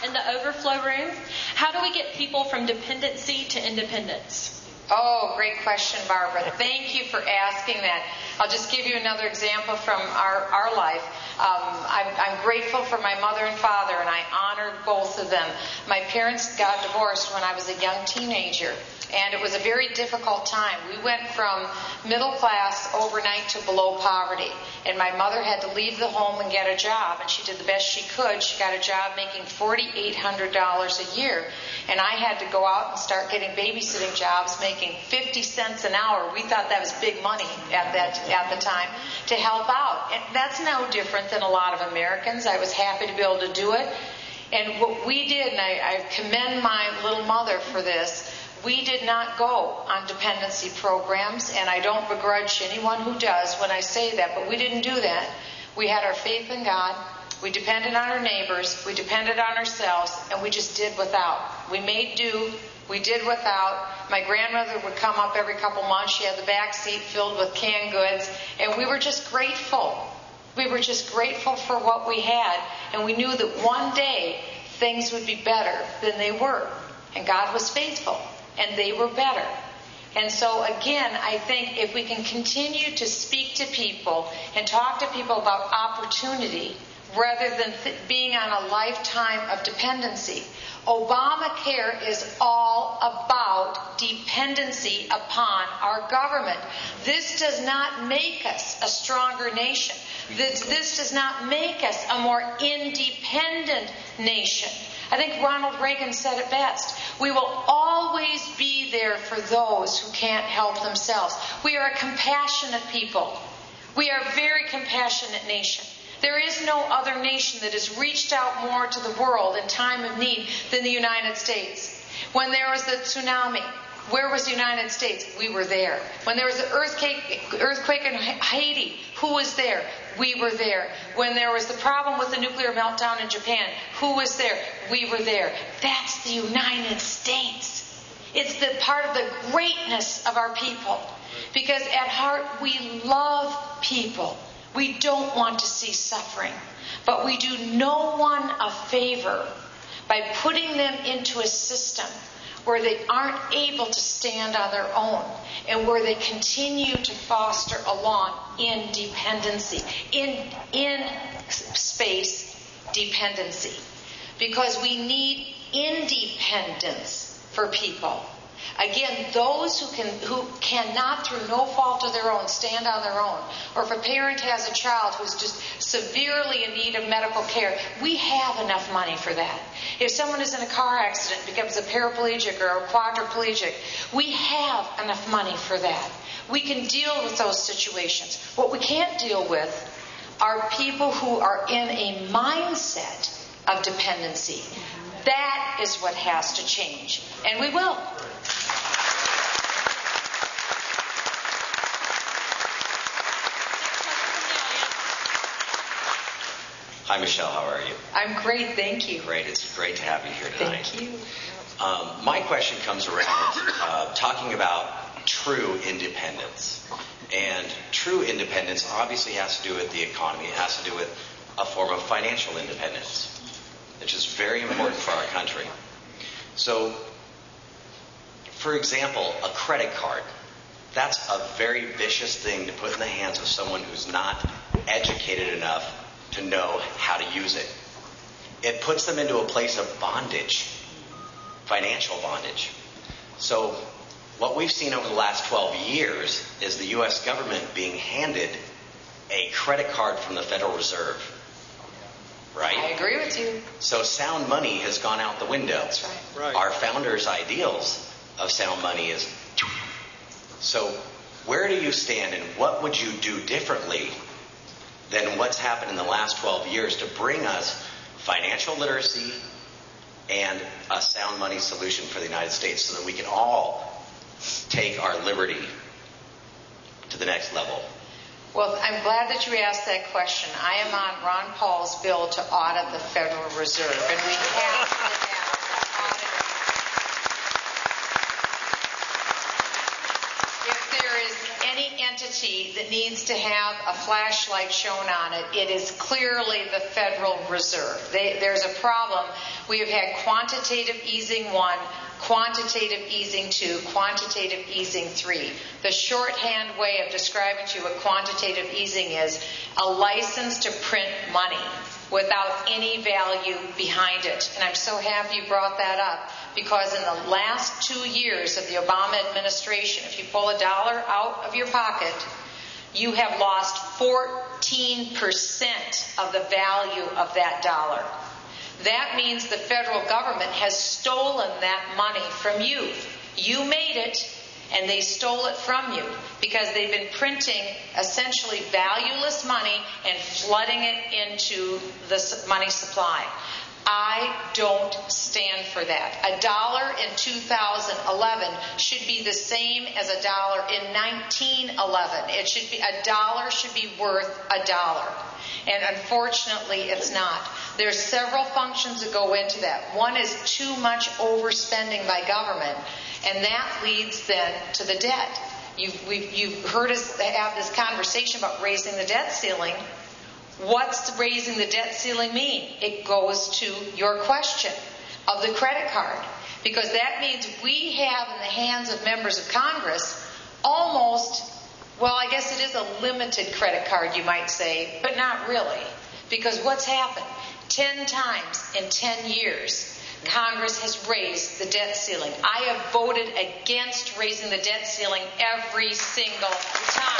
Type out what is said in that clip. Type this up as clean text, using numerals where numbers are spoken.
in the overflow room. How do we get people from dependency to independence? Oh, great question, Barbara. Thank you for asking that. I'll just give you another example from our life. I'm grateful for my mother and father, and I honor both of them. My parents got divorced when I was a young teenager, and it was a very difficult time. We went from middle class overnight to below poverty, and my mother had to leave the home and get a job, and she did the best she could. She got a job making $4,800 a year, and I had to go out and start getting babysitting jobs making 50 cents an hour. We thought that was big money at the time to help out. And that's no different than a lot of Americans. I was happy to be able to do it. And what we did, and I commend my little mother for this, we did not go on dependency programs, and I don't begrudge anyone who does when I say that, but we didn't do that. We had our faith in God. We depended on our neighbors. We depended on ourselves, and we just did without. We made do. We did without. My grandmother would come up every couple months. She had the back seat filled with canned goods, and we were just grateful. We were just grateful for what we had, and we knew that one day things would be better than they were. And God was faithful, and they were better. And so again, I think if we can continue to speak to people and talk to people about opportunity rather than being on a lifetime of dependency. Obamacare is all about dependency upon our government. This does not make us a stronger nation. This does not make us a more independent nation. I think Ronald Reagan said it best. We will always be there for those who can't help themselves. We are a compassionate people. We are a very compassionate nation. There is no other nation that has reached out more to the world in time of need than the United States. When there was the tsunami, where was the United States? We were there. When there was an earthquake in Haiti, who was there? We were there. When there was the problem with the nuclear meltdown in Japan, who was there? We were there. That's the United States. It's the part of the greatness of our people. Because at heart, we love people. We don't want to see suffering. But we do no one a favor by putting them into a system where they aren't able to stand on their own and where they continue to foster along independency, in space dependency. Because we need independence for people. Again, those who cannot, through no fault of their own, stand on their own, or if a parent has a child who's just severely in need of medical care, we have enough money for that. If someone is in a car accident, becomes a paraplegic or a quadriplegic, we have enough money for that. We can deal with those situations. What we can't deal with are people who are in a mindset of dependency. That is what has to change. And we will. Hi, Michelle. How are you? I'm great, thank you. Great. It's great to have you here tonight. Thank you. My question comes around talking about true independence. And true independence obviously has to do with the economy. It has to do with a form of financial independence, which is very important for our country. So, for example, a credit card. That's a very vicious thing to put in the hands of someone who's not educated enough to know how to use it. It puts them into a place of bondage, financial bondage. So what we've seen over the last 12 years is the U.S. government being handed a credit card from the Federal Reserve. Right? I agree with you. So sound money has gone out the window. That's right. Our founders' ideals of sound money is... So where do you stand, and what would you do differently than what's happened in the last 12 years to bring us financial literacy and a sound money solution for the United States so that we can all take our liberty to the next level? Well, I'm glad that you asked that question. I am on Ron Paul's bill to audit the Federal Reserve, and we have to have audit. If there is any entity entity that needs to have a flashlight shown on it, it is clearly the Federal Reserve. There's a problem. We have had quantitative easing 1, quantitative easing 2, quantitative easing 3. The shorthand way of describing to you what quantitative easing is, a license to print money without any value behind it. And I'm so happy you brought that up, because in the last 2 years of the Obama administration, if you pull a dollar out of your pocket, you have lost 14% of the value of that dollar. That means the federal government has stolen that money from you. You made it, and they stole it from you because they've been printing essentially valueless money and flooding it into the money supply. I don't stand for that. A dollar in 2011 should be the same as a dollar in 1911. It should be, a dollar should be worth a dollar. And unfortunately, it's not. There's several functions that go into that. One is too much overspending by government, and that leads then to the debt. You've heard us have this conversation about raising the debt ceiling. What's raising the debt ceiling mean? It goes to your question of the credit card, because that means we have in the hands of members of Congress almost, well, I guess it is a limited credit card, you might say, but not really. Because what's happened? 10 times in 10 years, Congress has raised the debt ceiling. I have voted against raising the debt ceiling every single time.